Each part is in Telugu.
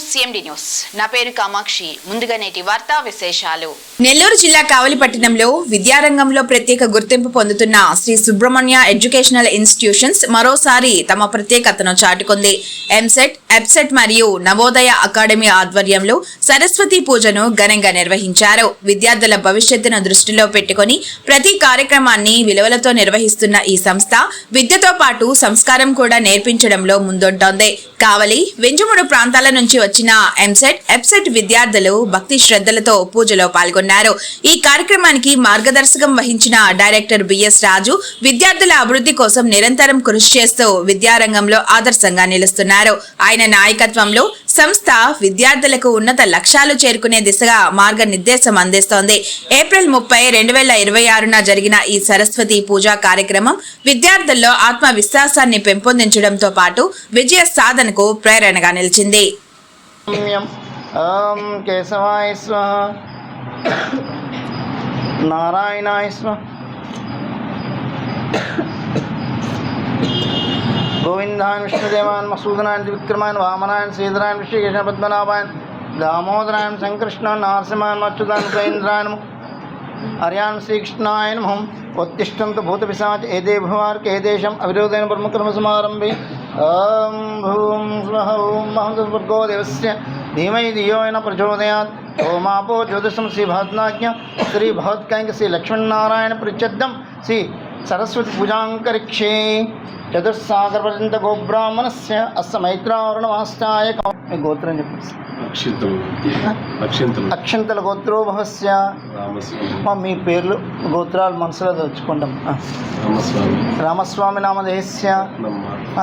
CMD news. నా పేరు కామాక్షి. ముందుగా నేటి వార్తా విశేషాలు. నెల్లూరు జిల్లా కావలిపట్టణంలో విద్యారంగంలో ప్రత్యేక గుర్తింపు పొందుతున్న శ్రీ సుబ్రహ్మణ్య ఎడ్యుకేషనల్ ఇన్స్టిట్యూషన్స్ మరోసారి తమ ప్రత్యేకతను చాటుకుంది. ఎంసెట్, ఎప్సెట్ మరియు నవోదయ అకాడమీ ఆధ్వర్యంలో సరస్వతి పూజను ఘనంగా నిర్వహించారు. విద్యార్థుల భవిష్యత్తును దృష్టిలో పెట్టుకుని ప్రతి కార్యక్రమాన్ని విలువలతో నిర్వహిస్తున్న ఈ సంస్థ విద్యతో పాటు సంస్కారం కూడా నేర్పించడంలో ముందుంటోంది. కావలి, వెంజమూడు ప్రాంతాల నుంచి వచ్చిన ఎంసెట్, ఎప్సెట్ విద్యార్థులు భక్తి శ్రద్ధలతో పూజలో పాల్గొన్నారు. ఈ కార్యక్రమానికి మార్గదర్శకం వహించిన డైరెక్టర్ బిఎస్ రాజు విద్యార్థుల అభివృద్ధి కోసం నిరంతరం కృషి చేస్తూ విద్యారంగంలో ఆదర్శంగా నిలుస్తున్నారు. ఆయన నాయకత్వంలో సంస్థ విద్యార్థులకు ఉన్నత లక్ష్యాలు చేరుకునే దిశగా మార్గనిర్దేశం అందిస్తోంది. ఏప్రిల్ 30, 2026న జరిగిన ఈ సరస్వతి పూజా కార్యక్రమం విద్యార్థుల్లో ఆత్మవిశ్వాసాన్ని పెంపొందించడంతో పాటు విజయ సాధనకు ప్రేరణగా నిలిచింది. కేశవాయ స్వాహా, నారాయణాయ స్వాహా, గోవిందాయన విష్ణుదేవాన్ మసూదనాయన త్రివిక్రమాయన వామనాయన శ్రీధరాయన విశ్వకేశన పద్మనాభాయన దామోదరాయన సంకృష్ణ నారసింహాయన అచ్యుతాయన ఉపేంద్రాయన హర్యాన శ్రీకృష్ణాయ నమః. ఉత్తిష్టంతు భూతపిశాచ ఏదే భువార్క ఏదేశం అవిరోధేన బ్రహ్మకర్మసమారంభే. ఓం భూం స్వః ఓం మహంతస్వర్గో దేవస్య ధీమహి ధియో న ప్రచోదయాత్. ఓమాపో జ్యోతిషం శ్రీ భరద్నాజ్ఞ శ్రీ భగవత్కైంక శ్రీ లక్ష్మీనారాయణ ప్రత్యర్థం శ్రీ సరస్వతి పూజాంకరిక్షే. చతుస్సాగరపర్యంత గోబ్రాహ్మణస్య అస్స మైత్రావరుణమాస్తాయ. మీ గోత్రం చెప్పండి. అక్షంతల గోత్రోభవస్య. మీ పేర్లు గోత్రాలు మనసులో తెచ్చుకుంటాం. రామస్వామి నామధేయస్య,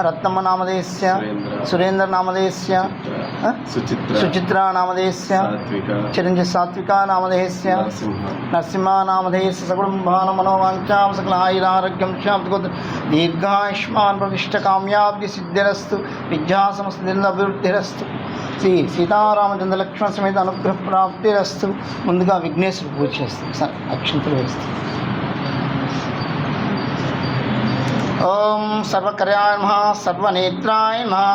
రత్నమ్మ నామధేయస్య, సురేంద్ర నామధేయస్య, సుచిత్ర నామధేయస్య, చిరంజీవి సాత్విక నామధేయస్య, నరసింహ నామధేయస్య. సకుటుంబాన మనోవాంఛాం సకల ఆయురారోగ్యం శాంతిగోత్ర దీర్ఘాయుష్మాన్ ప్రవిష్ట కామ్యాబ్ది సిద్ధిరస్తు విద్యా సమస్త అభివృద్ధిరస్తు. శ్రీ సీతారామచంద్ర లక్ష్మణ సమేత అనుగ్రహ ప్రాప్తిరస్తు. ముందుగా విఘ్నేశ్వరు పూజ చేస్తాం. సార్ అక్షంతలు వేస్తాం. ఓం సర్వకర్యాయ నమః, సర్వనేత్రాయ నమః.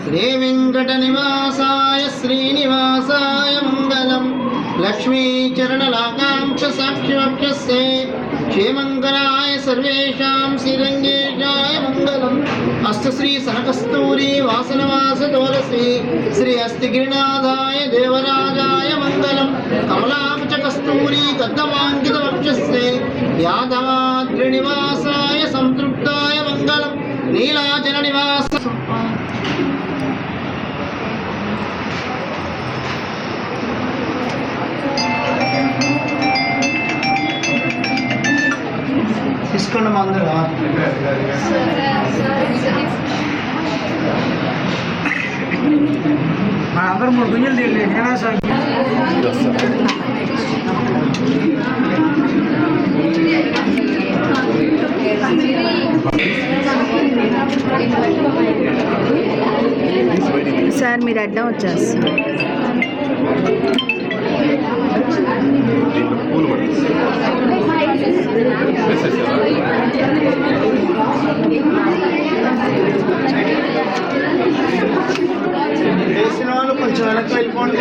శ్రీ వెంకట నివాసాయ శ్రీనివాసాయ మంగళం. లక్ష్మీచరణలాకాంక్ష సాక్షివక్షస్యే క్షేమంకరాయ సర్వేషాం శ్రీరంగేశాయ మంగళం. అస్తు శ్రీ సనకస్తూరి వాసనవాస తులసి శ్రీ అస్తిగిరినాథాయ దేవరాజాయ మంగళం. కమలాంచ కస్తూరి కద్దమాంకిత వక్షస్యే యాదవాద్రినివాసాయ సంతృప్తాయ మంగళం. నీలాచల నివాస తీసుకోండి. అందరూ అందరూ 3 గుంజలు తీయలేదు. సార్ మీరు అడ్డం వచ్చేస్తారు. వేసిన వాళ్ళు కొంచెం వెనక్కి వెళ్ళిపోండి.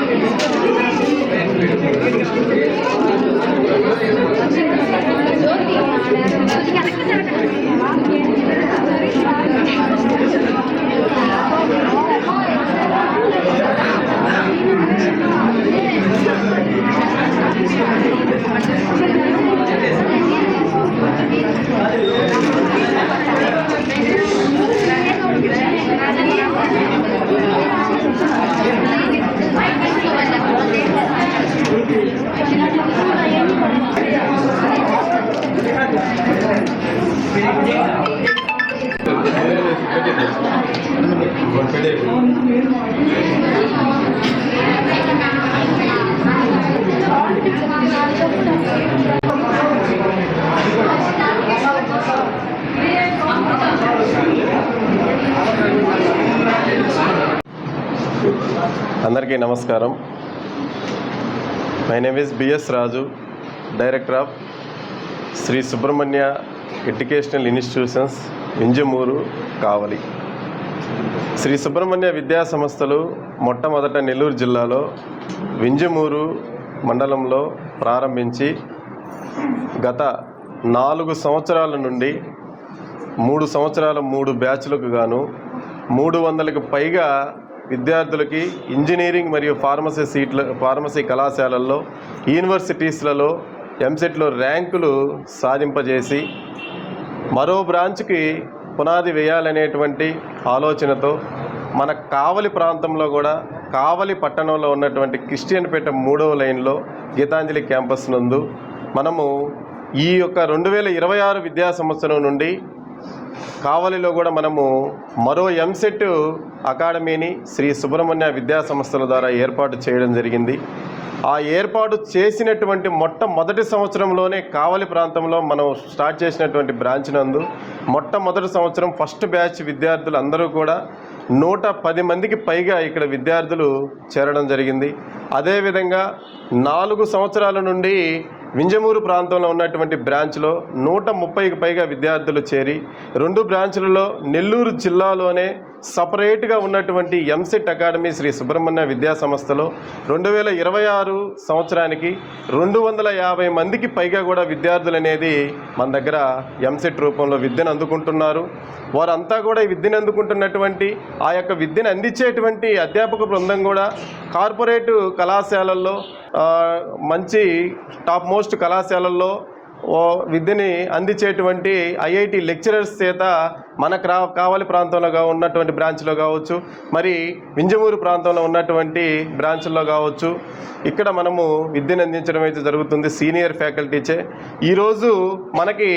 అందరికీ నమస్కారం. My name is BS Raju, director of Shri Subrahmanya educational institutions Vinjamuru, Kavali. Shri Subrahmanya విద్యా సంస్థలు మొట్టమొదట నెల్లూరు జిల్లాలో వింజమూరు మండలంలో ప్రారంభించి గత 4 సంవత్సరాల నుండి 3 సంవత్సరాల 3 బ్యాచ్లకు గాను 300కి పైగా విద్యార్థులకి ఇంజనీరింగ్ మరియు ఫార్మసీ కళాశాలల్లో యూనివర్సిటీస్లలో ఎంసెట్లో ర్యాంకులు సాధింపజేసి మరో బ్రాంచ్కి పునాది వేయాలనేటువంటి ఆలోచనతో మన కావలి ప్రాంతంలో కూడా కావలి పట్టణంలో ఉన్నటువంటి క్రిస్టియన్పేట 3వ లైన్లో గీతాంజలి క్యాంపస్ నందు మనము ఈ యొక్క 2026 విద్యా సంవత్సరం నుండి కావలిలో కూడా మనము మరో ఎంసెట్ అకాడమీని శ్రీ సుబ్రహ్మణ్య విద్యా సంస్థల ద్వారా ఏర్పాటు చేయడం జరిగింది. ఆ ఏర్పాటు చేసినటువంటి మొట్టమొదటి సంవత్సరంలోనే కావలి ప్రాంతంలో మనం స్టార్ట్ చేసినటువంటి బ్రాంచ్ నందు మొట్టమొదటి సంవత్సరం ఫస్ట్ బ్యాచ్ విద్యార్థులు అందరూ కూడా 110 మందికి పైగా ఇక్కడ విద్యార్థులు చేరడం జరిగింది. అదేవిధంగా 4 సంవత్సరాల నుండి వింజమూరు ప్రాంతంలో ఉన్నటువంటి బ్రాంచ్లో 130కి పైగా విద్యార్థులు చేరి 2 బ్రాంచ్లలో నెల్లూరు జిల్లాలోనే సపరేట్గా ఉన్నటువంటి ఎంసెట్ అకాడమీ శ్రీ సుబ్రహ్మణ్య విద్యా సంస్థలో 2026 సంవత్సరానికి 250 మందికి పైగా కూడా విద్యార్థులు అనేది మన దగ్గర ఎంసెట్ రూపంలో విద్యను అందుకుంటున్నారు. వారంతా కూడా ఈ విద్యను అందుకుంటున్నటువంటి ఆ యొక్క విద్యను అందించేటువంటి అధ్యాపక బృందం కూడా కార్పొరేట్ కళాశాలల్లో మంచి టాప్ మోస్ట్ కళాశాలల్లో విద్యని అందించేటువంటి ఐఐటి లెక్చరర్స్ చేత మన కావలి ప్రాంతంలో ఉన్నటువంటి బ్రాంచ్లో కావచ్చు, మరి వింజమూరు ప్రాంతంలో ఉన్నటువంటి బ్రాంచ్ల్లో కావచ్చు, ఇక్కడ మనము విద్యను అందించడం అయితే జరుగుతుంది సీనియర్ ఫ్యాకల్టీచే. ఈరోజు మనకి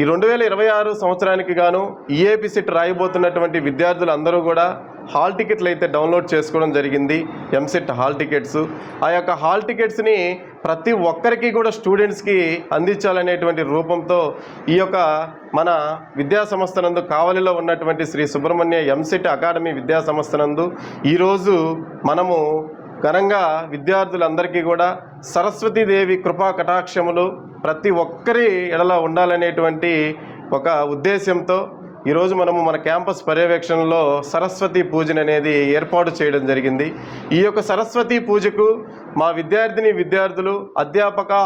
ఈ 2026 సంవత్సరానికి గాను ఈఏపీ సెట్ రాయబోతున్నటువంటి విద్యార్థులు అందరూ కూడా హాల్ టికెట్లు అయితే డౌన్లోడ్ చేసుకోవడం జరిగింది. ఎంసెట్ హాల్ టికెట్స్, ఆ యొక్క హాల్ టికెట్స్ని ప్రతి ఒక్కరికి కూడా స్టూడెంట్స్కి అందించాలనేటువంటి రూపంతో ఈ యొక్క మన విద్యా సంస్థ నందు కావలిలో ఉన్నటువంటి శ్రీ సుబ్రహ్మణ్య ఎంసెట్ అకాడమీ విద్యా సంస్థ నందు ఈరోజు మనము ఘనంగా విద్యార్థులందరికీ కూడా సరస్వతీదేవి కృపా కటాక్షములు ప్రతి ఒక్కరి ఎడల ఉండాలనేటువంటి ఒక ఉద్దేశంతో ఈరోజు మనము మన క్యాంపస్ పర్యవేక్షణలో సరస్వతి పూజను అనేది ఏర్పాటు చేయడం జరిగింది. ఈ యొక్క సరస్వతి పూజకు మా విద్యార్థులు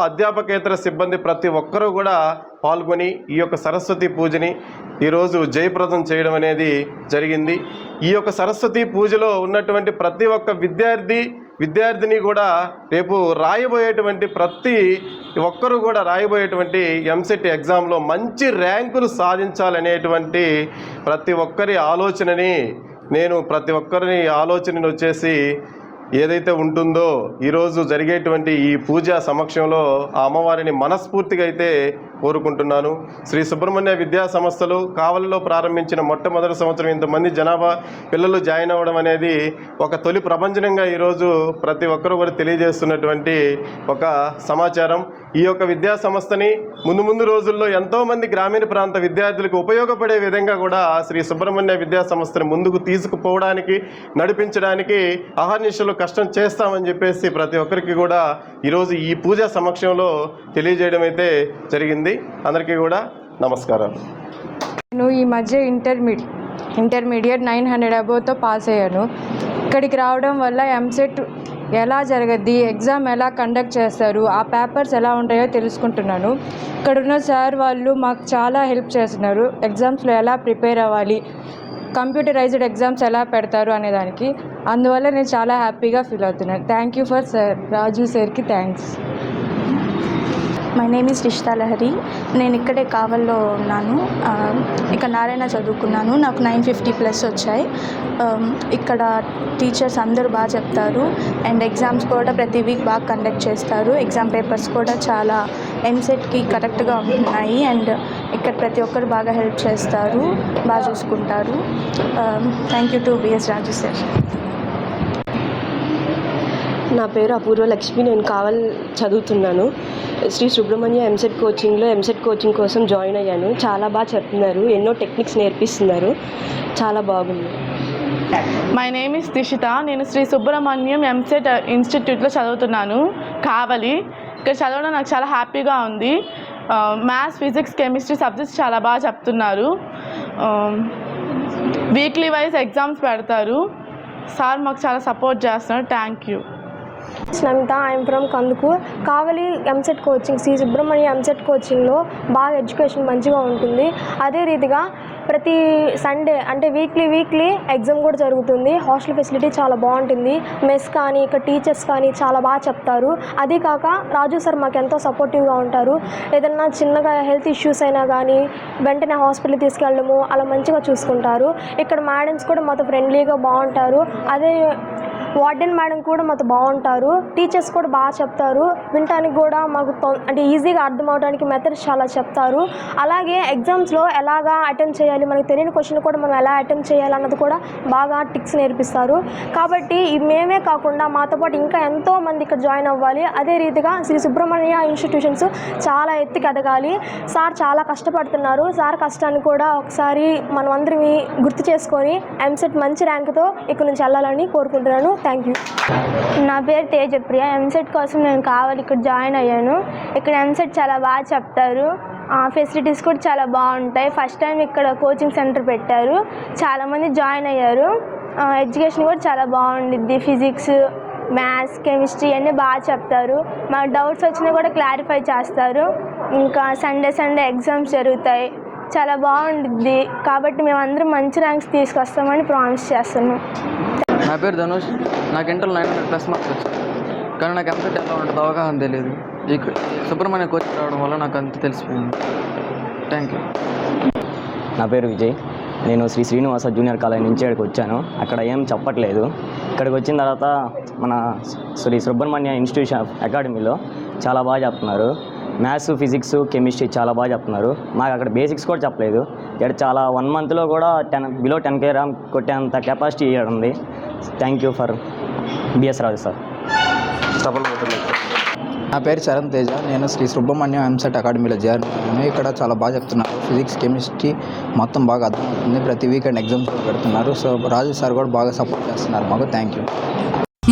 అధ్యాపకేతర సిబ్బంది ప్రతి ఒక్కరూ కూడా పాల్గొని ఈ యొక్క సరస్వతి పూజని ఈరోజు జయప్రదం చేయడం అనేది జరిగింది. ఈ యొక్క సరస్వతి పూజలో ఉన్నటువంటి ప్రతి ఒక్క విద్యార్థిని కూడా రేపు రాయబోయేటువంటి ప్రతి ఒక్కరూ కూడా రాయబోయేటువంటి ఎంసెట్ ఎగ్జామ్లో మంచి ర్యాంకులు సాధించాలనేటువంటి ప్రతి ఒక్కరి ఆలోచనని ప్రతి ఒక్కరిని ఆలోచనని వచ్చేసి ఏదైతే ఉంటుందో ఈరోజు జరిగేటువంటి ఈ పూజా సమక్షంలో ఆ అమ్మవారిని మనస్ఫూర్తిగా అయితే కోరుకుంటున్నాను. శ్రీ సుబ్రహ్మణ్య విద్యా సంస్థలు కావలిలో ప్రారంభించిన మొట్టమొదటి సంవత్సరం ఇంతమంది జనాభా పిల్లలు జాయిన్ అవ్వడం అనేది ఒక తొలి ప్రపంచంగా ఈరోజు ప్రతి ఒక్కరూ కూడా తెలియజేస్తున్నటువంటి ఒక సమాచారం. ఈ యొక్క విద్యా సంస్థని ముందు రోజుల్లో ఎంతోమంది గ్రామీణ ప్రాంత విద్యార్థులకు ఉపయోగపడే విధంగా కూడా శ్రీ సుబ్రహ్మణ్య విద్యా సంస్థని ముందుకు తీసుకుపోవడానికి నడిపించడానికి అహర్నిశలు కష్టం చేస్తామని చెప్పేసి ప్రతి ఒక్కరికి కూడా ఈరోజు ఈ పూజా సమక్షంలో తెలియజేయడం అయితే జరిగింది. అందరికీ కూడా నమస్కారాలు. నేను ఈ మధ్య ఇంటర్మీడియట్ 900 అబోవ్తో పాస్ అయ్యాను. ఇక్కడికి రావడం వల్ల ఎంసెట్ ఎలా జరగద్ది, ఎగ్జామ్ ఎలా కండక్ట్ చేస్తారు, ఆ పేపర్స్ ఎలా ఉంటాయో తెలుసుకుంటున్నాను. ఇక్కడున్న సార్ వాళ్ళు మాకు చాలా హెల్ప్ చేస్తున్నారు. ఎగ్జామ్స్లో ఎలా ప్రిపేర్ అవ్వాలి, కంప్యూటరైజ్డ్ ఎగ్జామ్స్ ఎలా పెడతారు అనేదానికి. అందువల్ల నేను చాలా హ్యాపీగా ఫీల్ అవుతున్నాను. Thank you for sir Raju సార్కి thanks. My name is Rishitha Lahari. నేను ఇక్కడే కావల్లో ఉన్నాను. ఇక్కడ నారాయణ చదువుకున్నాను. నాకు 950+ వచ్చాయి. ఇక్కడ టీచర్స్ అందరూ బాగా చెప్తారు అండ్ ఎగ్జామ్స్ కూడా ప్రతి వీక్ బాగా కండక్ట్ చేస్తారు. ఎగ్జామ్ పేపర్స్ కూడా చాలా ఎంసెట్కి కరెక్ట్గా ఉంటున్నాయి అండ్ ఇక్కడ ప్రతి ఒక్కరు బాగా హెల్ప్ చేస్తారు, బాగా చూసుకుంటారు. Thank you to BS Raju sir. నా పేరు అపూర్వ లక్ష్మి. నేను కావల్ చదువుతున్నాను. శ్రీ సుబ్రహ్మణ్య ఎంసెట్ కోచింగ్ కోసం జాయిన్ అయ్యాను. చాలా బాగా చెప్తున్నారు, ఎన్నో టెక్నిక్స్ నేర్పిస్తున్నారు, చాలా బాగుంది. My name is Dishitha. నేను శ్రీ సుబ్రహ్మణ్యం ఎంసెట్ ఇన్స్టిట్యూట్లో చదువుతున్నాను కావలి. ఇక్కడ చదవడం నాకు చాలా హ్యాపీగా ఉంది. మ్యాథ్స్, ఫిజిక్స్, కెమిస్ట్రీ సబ్జెక్ట్స్ చాలా బాగా చెప్తున్నారు. వీక్లీ వైజ్ ఎగ్జామ్స్ పెడతారు. సార్ మాకు చాలా సపోర్ట్ చేస్తున్నారు. Thank you. Namitha, I'm from Kanduku. Kavali EAMCET coaching, Shri Subrahmanya EAMCET కోచింగ్లో బాగా ఎడ్యుకేషన్ మంచిగా ఉంటుంది. అదే రీతిగా ప్రతి సండే అంటే వీక్లీ ఎగ్జామ్ కూడా జరుగుతుంది. హాస్టల్ ఫెసిలిటీ చాలా బాగుంటుంది. మెస్ కానీ ఇక్కడ టీచర్స్ కానీ చాలా బాగా చెప్తారు. అదే కాక రాజు సార్ మాకు ఎంతో సపోర్టివ్గా ఉంటారు. ఏదన్నా చిన్నగా హెల్త్ ఇష్యూస్ అయినా కానీ వెంటనే హాస్పిటల్కి తీసుకెళ్ళడము అలా మంచిగా చూసుకుంటారు. ఇక్కడ మేడమ్స్ కూడా మాతో ఫ్రెండ్లీగా బాగుంటారు. అదే వార్డెన్ మేడం కూడా మాతో బాగుంటారు. టీచర్స్ కూడా బాగా చెప్తారు. వినటానికి కూడా మాకు అంటే ఈజీగా అర్థం అవడానికి మెథడ్స్ చాలా చెప్తారు. అలాగే ఎగ్జామ్స్లో ఎలాగా అటెంప్ట్ చేయాలి, మనకు తెలియని క్వశ్చన్ కూడా మనం ఎలా అటెంప్ట్ చేయాలి అన్నది కూడా బాగా టిక్స్ నేర్పిస్తారు. కాబట్టి మేమే కాకుండా మాతో పాటు ఇంకా ఎంతో మంది ఇక్కడ జాయిన్ అవ్వాలి. అదే రీతిగా శ్రీ సుబ్రహ్మణ్య ఇన్స్టిట్యూషన్స్ చాలా ఎత్తుకి ఎదగాలి. సార్ చాలా కష్టపడుతున్నారు. సార్ కష్టాన్ని కూడా ఒకసారి మనం అందరం గుర్తు చేసుకొని ఎంసెట్ మంచి ర్యాంకుతో ఇక్కడ నుంచి వెళ్ళాలని కోరుకుంటున్నాను. Thank you. నా పేరు తేజప్రియ. ఎంసెట్ కోసం నేను కావాలి ఇక్కడ జాయిన్ అయ్యాను. ఇక్కడ ఎంసెట్ చాలా బాగా చెప్తారు. ఫెసిలిటీస్ కూడా చాలా బాగుంటాయి. ఫస్ట్ టైం ఇక్కడ కోచింగ్ సెంటర్ పెట్టారు. చాలామంది జాయిన్ అయ్యారు. ఎడ్యుకేషన్ కూడా చాలా బాగుండిద్ది. ఫిజిక్స్, మ్యాథ్స్, కెమిస్ట్రీ అన్నీ బాగా చెప్తారు. మాకు డౌట్స్ వచ్చినా కూడా క్లారిఫై చేస్తారు. ఇంకా సండే ఎగ్జామ్స్ జరుగుతాయి. చాలా బాగుండిద్ది. కాబట్టి మేమందరం మంచి ర్యాంక్స్ తీసుకొస్తామని ప్రామిస్ చేస్తున్నాం. నా పేరు ధనుష్. నాకు ఇంటర్ 900+ మార్క్స్ వచ్చాయి. కానీ నాకు ఎంసెట్ ఎలా ఉంటుందో అవగాహన తెలియదు. ఇక్కడ సుబ్రహ్మణ్య కోచింగ్ రావడం వల్ల నాకు అంత తెలిసిపోయింది. Thank you. నా పేరు విజయ్. నేను శ్రీ శ్రీనివాస జూనియర్ కాలేజ్ నుంచి ఇక్కడికి వచ్చాను. అక్కడ ఏం చెప్పట్లేదు. ఇక్కడికి వచ్చిన తర్వాత మన శ్రీ సుబ్రహ్మణ్య ఇన్స్టిట్యూషన్ అకాడమీలో చాలా బాగా చెప్తున్నారు. మ్యాథ్స్, ఫిజిక్స్, కెమిస్ట్రీ చాలా బాగా చెప్తున్నారు. మాకు అక్కడ బేసిక్స్ కూడా చెప్పలేదు. ఇక్కడ చాలా 1 మంత్లో కూడా బిలో 10K ర్యాంక్ కొట్టేంత కెపాసిటీ ఇక్కడ ఉంది. Thank you for B S Raju sir. నా పేరు చరణ్ తేజ. నేను శ్రీ సుబ్రహ్మణ్యం ఎంసెట్ అకాడమీలో జాయిన్ అయ్యాను. ఇక్కడ చాలా బాగా చెప్తున్నారు. ఫిజిక్స్, కెమిస్ట్రీ మొత్తం బాగా అర్థమవుతుంది. ప్రతి వీకెండ్ ఎగ్జామ్స్ పెడుతున్నారు. సో రాజు సార్ కూడా బాగా సపోర్ట్ చేస్తున్నారు మాకు. Thank you.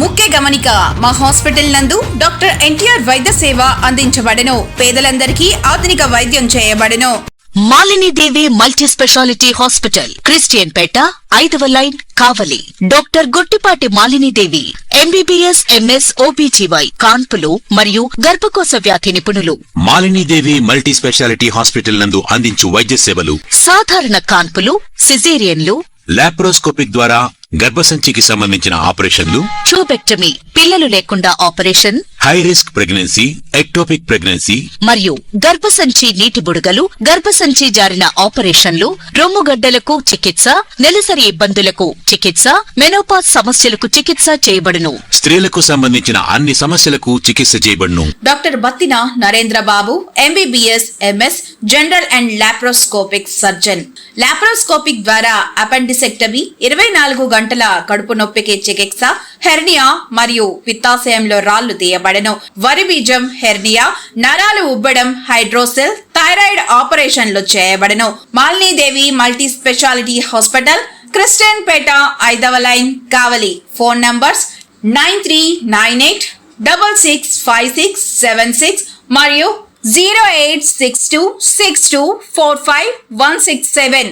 ముఖ్య గమనిక, మా హాస్పిటల్ నందు డాక్టర్ ఎన్టీఆర్ వైద్య సేవ అందించబడెను. పేదలందరికీ ఆధునిక వైద్యం చేయబడెను. Malinidevi multi speciality hospital, Christian Peta, 5వ line, Kavali. Doctor Gottipati Malinidevi MBBS, MS, OBGY, కాన్పులు మరియు గర్భకోశ వ్యాధి నిపుణులు. మాలినీదేవి మల్టీ స్పెషాలిటీ హాస్పిటల్ నందు అందించు వైద్య సేవలు: సాధారణ కాన్పులు, సిజేరియన్లు, లాప్రోస్కోపిక్ ద్వారా గర్భసంచికి సంబంధించిన ఆపరేషన్లు, ట్యూబెక్టమీ, పిల్లలు లేకుండా operation, high risk pregnancy, ectopic pregnancy మరియు గర్భసంచి నీటి బుడగలు, గర్భసంచి జారిన ఆపరేషన్లు, రొమ్ముగడ్డలకు చికిత్స, నెలసరి ఇబ్బందులకు చికిత్స, మెనోపాజ్ సమస్యలకు చికిత్స చేయబడును. స్త్రీలకు సంబంధించిన అన్ని సమస్యలకు చికిత్స చేయబడును. Doctor Battina Narendra Babu MBBS, MS, general and laparoscopic surgeon. Laparoscopic ద్వారా అపెండిసెక్టమీ, 24 గంటల కడుపు నొప్పికి చికిత్స, హెర్నియా మరియు పిత్తాశయంలో రాళ్లు తీయబడెను. వరి బీజం, హెర్నియా, నరాలు ఉబ్బడం, హైడ్రోసెల్, థైరాయిడ్ ఆపరేషన్లు చేయబడెను. Malinidevi multi speciality hospital, Christian Peta, 5వ లైన్, కావలి. ఫోన్ నంబర్స్ 9398665676 మరియు 08626245167.